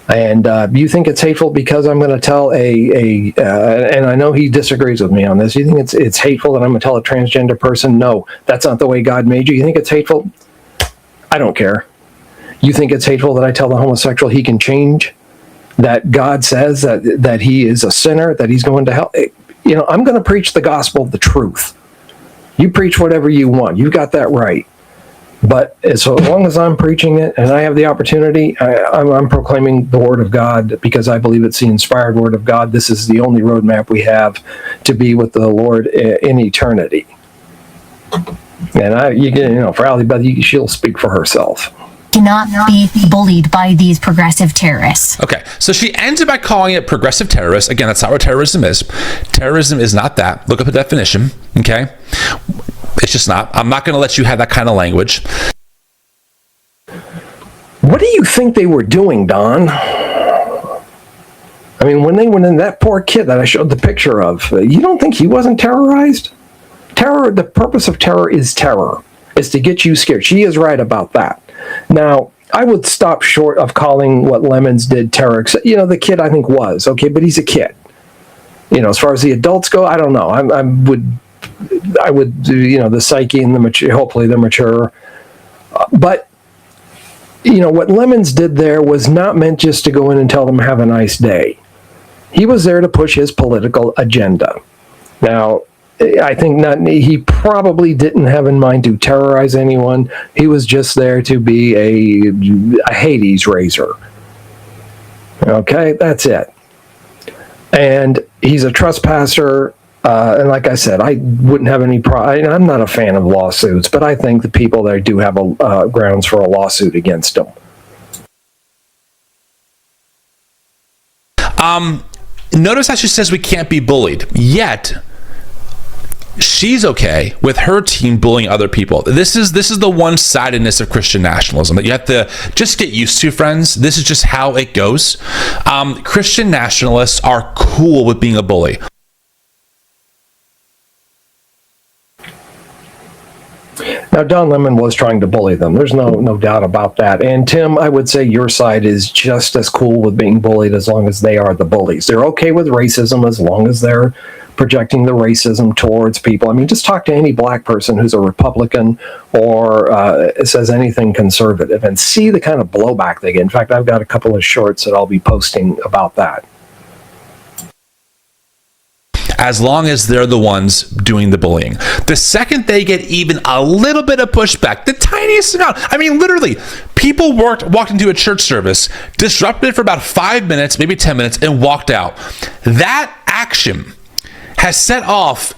And you think it's hateful because I'm going to tell and I know he disagrees with me on this. You think it's hateful that I'm going to tell a transgender person, no, that's not the way God made you? You think it's hateful? I don't care. You think it's hateful that I tell the homosexual he can change? That God says that he is a sinner, that he's going to hell? I'm going to preach the gospel of the truth. You preach whatever you want. You got that right. But so long as I'm preaching it and I have the opportunity, I'm proclaiming the word of God because I believe it's the inspired word of God. This is the only roadmap we have to be with the Lord in eternity. And for Allie, Beth, she'll speak for herself. Cannot be bullied by these progressive terrorists. Okay, so she ends it by calling it progressive terrorists. Again, that's not what terrorism is. Terrorism is not that. Look up the definition, okay? It's just not. I'm not going to let you have that kind of language. What do you think they were doing, Don? I mean, when they went in, that poor kid that I showed the picture of, you don't think he wasn't terrorized? Terror, the purpose of terror is to get you scared. She is right about that. Now, I would stop short of calling what Lemons did terror. The kid I think was, okay, but he's a kid. As far as the adults go, I don't know. I would do, the psyche and the mature, hopefully they're mature. But, what Lemons did there was not meant just to go in and tell them have a nice day. He was there to push his political agenda. Now, I think he probably didn't have in mind to terrorize anyone. He was just there to be a Hades raiser. Okay, that's it. And he's a trespasser. And like I said, I wouldn't have any problem. I'm not a fan of lawsuits, but I think the people there do have grounds for a lawsuit against them. Notice how she says we can't be bullied, yet she's okay with her team bullying other people. This is the one-sidedness of Christian nationalism that you have to just get used to, friends. This is just how it goes. Christian nationalists are cool with being a bully. Now, Don Lemon was trying to bully them. There's no doubt about that. And Tim, I would say your side is just as cool with being bullied as long as they are the bullies. They're okay with racism as long as they're projecting the racism towards people. I mean, just talk to any black person who's a Republican or says anything conservative and see the kind of blowback they get. In fact, I've got a couple of shorts that I'll be posting about that. As long as they're the ones doing the bullying. The second they get even a little bit of pushback, the tiniest amount, I mean, literally, people walked into a church service, disrupted for about 5 minutes, maybe 10 minutes, and walked out. That action has set off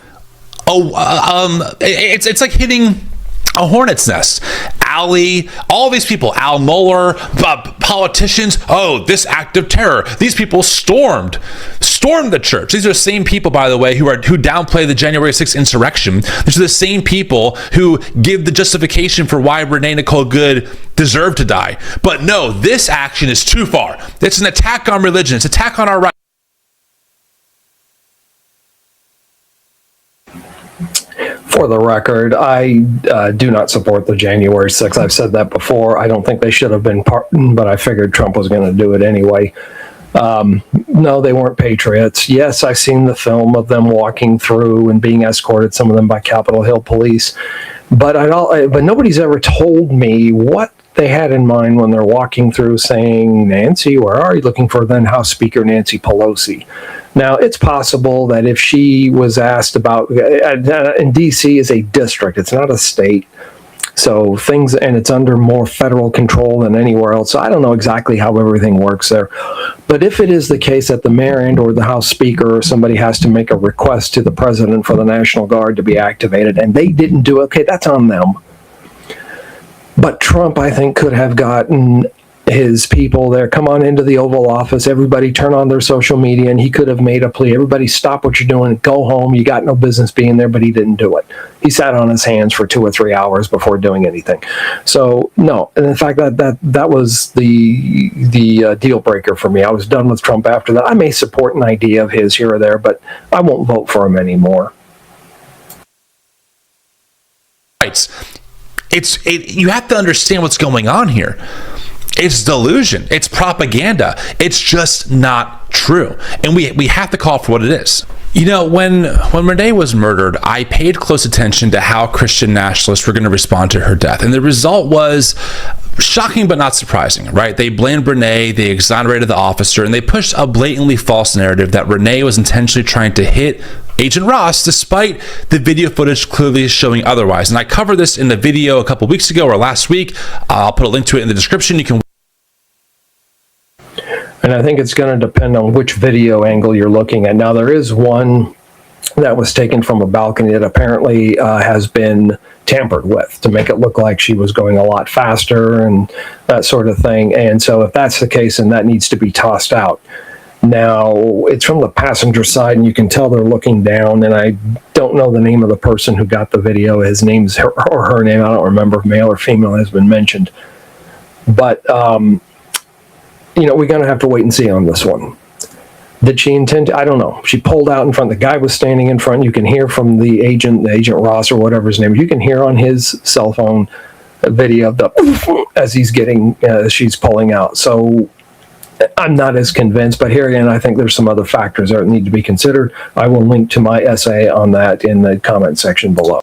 it's like hitting a hornet's nest. Allie, all these people, Al Mohler, politicians, this act of terror. These people stormed stormed the church. These are the same people, by the way, who downplay the January 6th insurrection. These are the same people who give the justification for why Renee Nicole Good deserved to die. But no, this action is too far. It's an attack on religion. It's an attack on our rights. For the record, I do not support the January 6th. I've said that before. I don't think they should have been pardoned, but I figured Trump was going to do it anyway. No, they weren't patriots. Yes, I've seen the film of them walking through and being escorted, some of them by Capitol Hill police. But nobody's ever told me what they had in mind when they're walking through saying, Nancy, where are you? Looking for then House Speaker Nancy Pelosi. Now, it's possible that if she was asked about, and D.C. is a district, it's not a state. So and it's under more federal control than anywhere else. So I don't know exactly how everything works there. But if it is the case that the mayor and or the House Speaker or somebody has to make a request to the president for the National Guard to be activated and they didn't do it, okay, that's on them. But Trump, I think, could have gotten his people there, come on into the Oval Office, everybody turn on their social media, and he could have made a plea. Everybody stop what you're doing, go home, you got no business being there, but he didn't do it. He sat on his hands for 2 or 3 hours before doing anything. So, no, and in fact, that was the deal breaker for me. I was done with Trump after that. I may support an idea of his here or there, but I won't vote for him anymore. You have to understand what's going on here. It's delusion. It's propaganda. It's just not true. And we have to call it for what it is. You know, when Renee was murdered, I paid close attention to how Christian nationalists were going to respond to her death. And the result was shocking but not surprising, right? They blamed Renee, they exonerated the officer, and they pushed a blatantly false narrative that Renee was intentionally trying to hit Agent Ross, despite the video footage clearly showing otherwise. And I covered this in the video a couple weeks ago or last week. I'll put a link to it in the description. You can. And I think it's going to depend on which video angle you're looking at. Now, there is one that was taken from a balcony that apparently has been tampered with to make it look like she was going a lot faster and that sort of thing. And so if that's the case, then that needs to be tossed out. Now, it's from the passenger side, and you can tell they're looking down, and I don't know the name of the person who got the video. His name's her name, I don't remember if male or female has been mentioned. But, you know, we're going to have to wait and see on this one. Did she intend to? I don't know. She pulled out in front. The guy was standing in front. You can hear from the Agent Ross or whatever his name is. You can hear on his cell phone video of the as he's getting, she's pulling out. So I'm not as convinced, but here again, I think there's some other factors that need to be considered. I will link to my essay on that in the comment section below.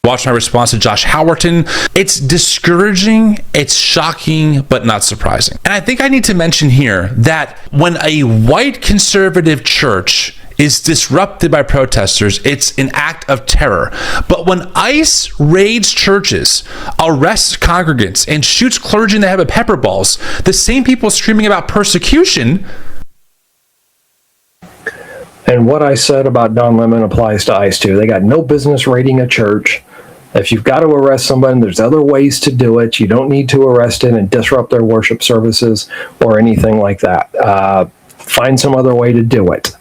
Watch my response to Josh Howerton. It's discouraging, it's shocking, but not surprising. And I think I need to mention here that when a white conservative church is disrupted by protesters, it's an act of terror. But when ICE raids churches, arrests congregants, and shoots clergy in the head with pepper balls, the same people screaming about persecution. And what I said about Don Lemon applies to ICE too. They got no business raiding a church. If you've got to arrest somebody, there's other ways to do it. You don't need to arrest it and disrupt their worship services or anything like that. Find some other way to do it.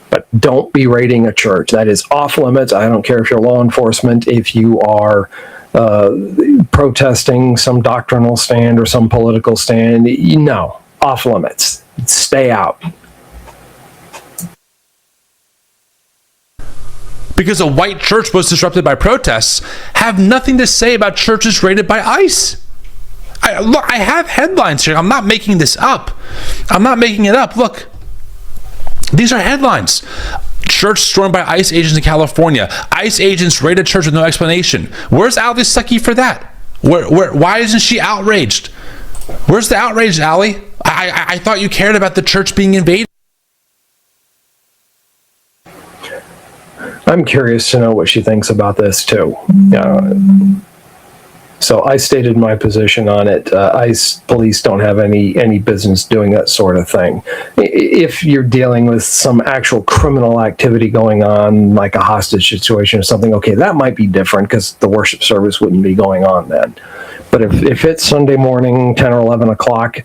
But don't be raiding a church. That is off limits. I don't care if you're law enforcement, if you are protesting some doctrinal stand or some political stand. No, off limits. Stay out. Because a white church was disrupted by protests, have nothing to say about churches raided by ICE. Look, I have headlines here. I'm not making this up. I'm not making it up. Look, these are headlines. Church stormed by ICE agents in California. ICE agents raided church with no explanation. Where's Allie Stuckey for that? Why isn't she outraged? Where's the outrage, Allie? I thought you cared about the church being invaded. I'm curious to know what she thinks about this too. So I stated my position on it. ICE police don't have any business doing that sort of thing. If you're dealing with some actual criminal activity going on, like a hostage situation or something, okay, that might be different because the worship service wouldn't be going on then. But if it's Sunday morning, 10 or 11 o'clock,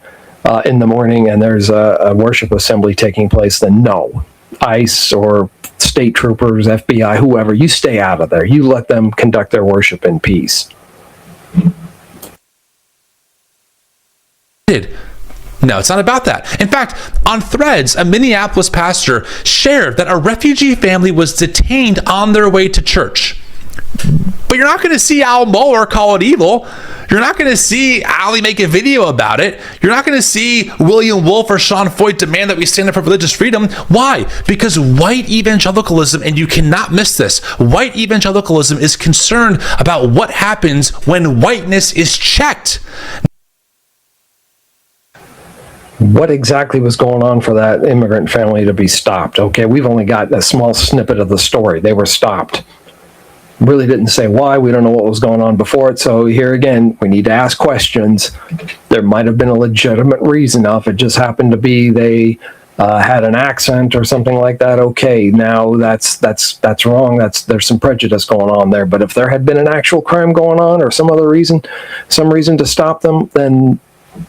in the morning and there's a worship assembly taking place, then no. ICE or state troopers, FBI, whoever, you stay out of there. You let them conduct their worship in peace. No, it's not about that. In fact, on Threads, a Minneapolis pastor shared that a refugee family was detained on their way to church. But you're not going to see Al Mohler call it evil. You're not going to see Allie make a video about it. You're not going to see William Wolf or Sean Foyt demand that we stand up for religious freedom. Why? Because white evangelicalism, and you cannot miss this, white evangelicalism is concerned about what happens when whiteness is checked. What exactly was going on for that immigrant family to be stopped? Okay, we've only got a small snippet of the story. They were stopped. Really didn't say why. We don't know what was going on before it. So here again, we need to ask questions. There might have been a legitimate reason. Now, if it just happened to be they had an accent or something like that, okay, now that's wrong. There's some prejudice going on there. But if there had been an actual crime going on or some other reason, some reason to stop them, then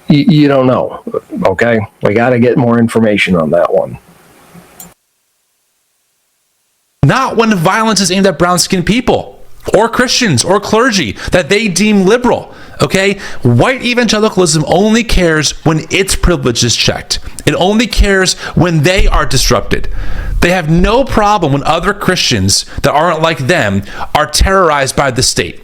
you don't know. Okay, we got to get more information on that one. Not when violence is aimed at brown-skinned people or Christians or clergy that they deem liberal, okay? White evangelicalism only cares when its privilege is checked. It only cares when they are disrupted. They have no problem when other Christians that aren't like them are terrorized by the state.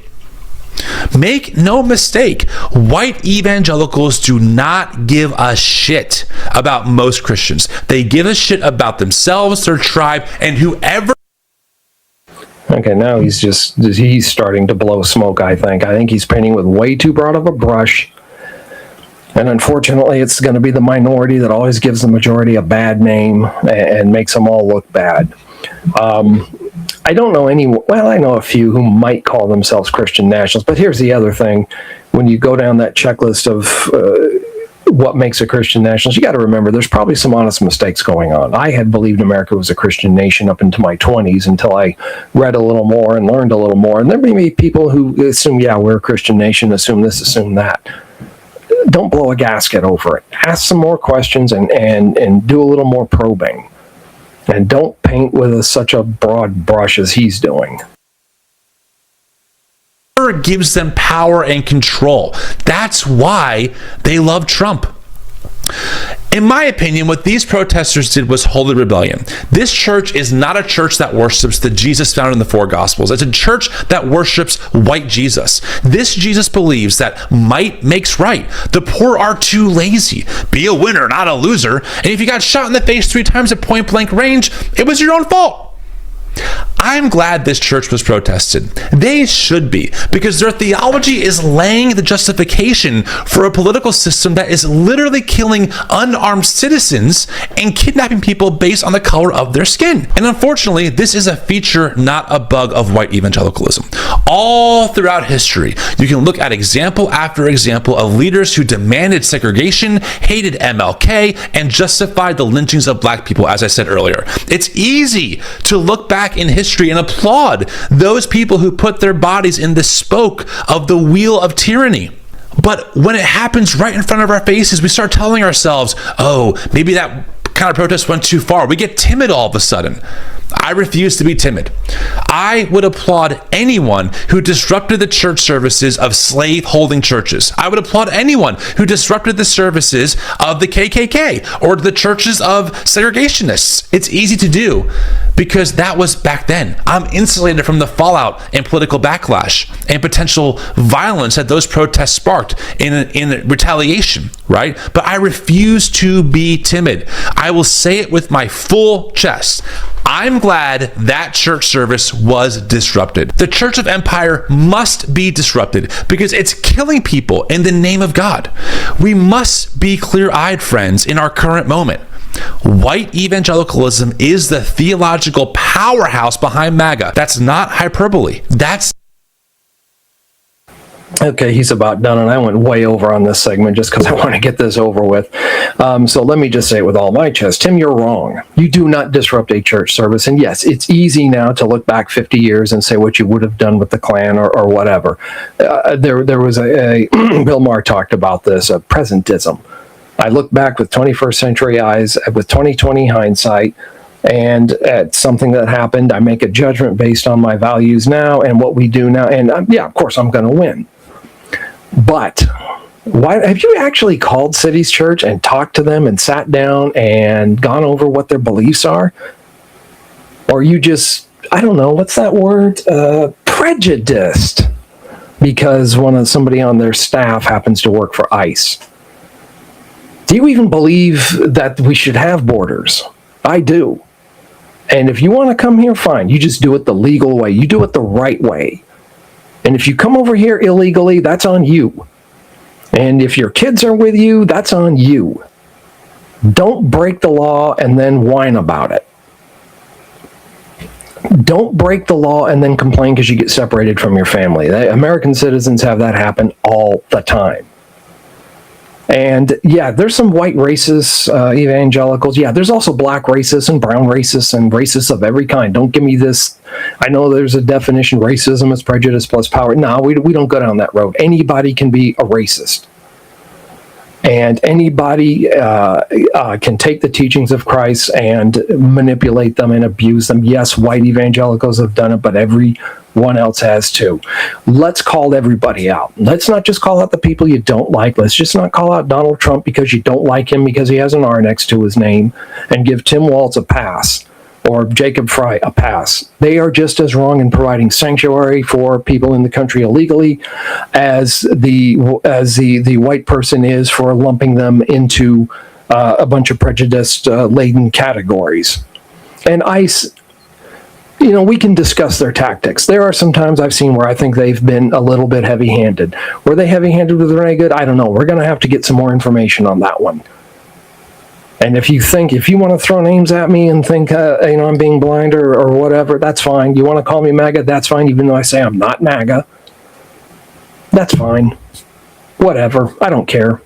Make no mistake, white evangelicals do not give a shit about most Christians. They give a shit about themselves, their tribe, and whoever. Okay, now he's starting to blow smoke, I think he's painting with way too broad of a brush. And unfortunately, it's going to be the minority that always gives the majority a bad name and makes them all look bad. I don't know I know a few who might call themselves Christian nationalists, but here's the other thing. When you go down that checklist of what makes a Christian nationalist, you got to remember there's probably some honest mistakes going on. I had believed America was a Christian nation up into my 20s until I read a little more and learned a little more. And there may be people who assume, yeah, we're a Christian nation, assume this, assume that. Don't blow a gasket over it. Ask some more questions and do a little more probing. And don't paint with such a broad brush as he's doing. Gives them power and control. That's why they love Trump. In my opinion, what these protesters did was holy rebellion. This church is not a church that worships the Jesus found in the four Gospels. It's a church that worships white Jesus. This Jesus believes that might makes right. The poor are too lazy. Be a winner, not a loser. And if you got shot in the face 3 times at point blank range, it was your own fault. I'm glad this church was protested. They should be, because their theology is laying the justification for a political system that is literally killing unarmed citizens and kidnapping people based on the color of their skin. And unfortunately, this is a feature, not a bug, of white evangelicalism. All throughout history, you can look at example after example of leaders who demanded segregation, hated MLK, and justified the lynchings of black people, as I said earlier. It's easy to look back in history and applaud those people who put their bodies in the spoke of the wheel of tyranny. But when it happens right in front of our faces, we start telling ourselves, oh, maybe that kind of protest went too far. We get timid all of a sudden. I refuse to be timid. I would applaud anyone who disrupted the church services of slave-holding churches. I would applaud anyone who disrupted the services of the KKK or the churches of segregationists. It's easy to do because that was back then. I'm insulated from the fallout and political backlash and potential violence that those protests sparked in retaliation, right? But I refuse to be timid. I will say it with my full chest. I'm glad that church service was disrupted. The Church of Empire must be disrupted because it's killing people in the name of God. We must be clear-eyed, friends, in our current moment. White evangelicalism is the theological powerhouse behind MAGA. That's not hyperbole. Okay, he's about done, and I went way over on this segment just because I want to get this over with. So let me just say it with all my chest. Tim, you're wrong. You do not disrupt a church service. And yes, it's easy now to look back 50 years and say what you would have done with the Klan or whatever. There was a Bill Maher talked about this, presentism. I look back with 21st century eyes, with 2020 hindsight, and at something that happened. I make a judgment based on my values now and what we do now. And yeah, of course, I'm going to win. But why have you actually called Cities Church and talked to them and sat down and gone over what their beliefs are? Or you just, I don't know, what's that word? Prejudiced because somebody on their staff happens to work for ICE. Do you even believe that we should have borders? I do. And if you want to come here, fine. You just do it the legal way. You do it the right way. And if you come over here illegally, that's on you. And if your kids are with you, that's on you. Don't break the law and then whine about it. Don't break the law and then complain because you get separated from your family. American citizens have that happen all the time. And yeah, there's some white racists, evangelicals. Yeah, there's also black racists and brown racists and racists of every kind. Don't give me this. I know there's a definition. Racism is prejudice plus power. No, we don't go down that road. Anybody can be a racist. And anybody can take the teachings of Christ and manipulate them and abuse them. Yes, white evangelicals have done it, but everyone else has too. Let's call everybody out. Let's not just call out the people you don't like. Let's just not call out Donald Trump because you don't like him because he has an R next to his name, and give Tim Walz a pass or Jacob Fry a pass. They are just as wrong in providing sanctuary for people in the country illegally as the white person is for lumping them into a bunch of prejudice-laden categories. And ICE, we can discuss their tactics. There are some times I've seen where I think they've been a little bit heavy-handed. Were they heavy-handed with Renee Good? I don't know. We're going to have to get some more information on that one. And if you want to throw names at me and think, I'm being blind or whatever, that's fine. You want to call me MAGA, that's fine, even though I say I'm not MAGA. That's fine. Whatever. I don't care.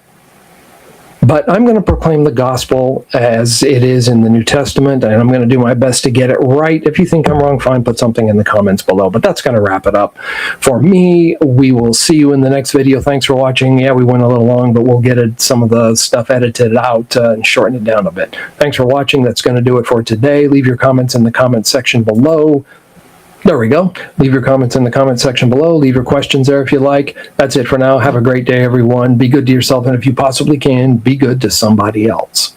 But I'm going to proclaim the gospel as it is in the New Testament, and I'm going to do my best to get it right. If you think I'm wrong, fine, put something in the comments below. But that's going to wrap it up for me. We will see you in the next video. Thanks for watching. Yeah, we went a little long, but we'll get some of the stuff edited out and shorten it down a bit. Thanks for watching. That's going to do it for today. Leave your comments in the comments section below. There we go. Leave your comments in the comment section below. Leave your questions there if you like. That's it for now. Have a great day, everyone. Be good to yourself, and if you possibly can, be good to somebody else.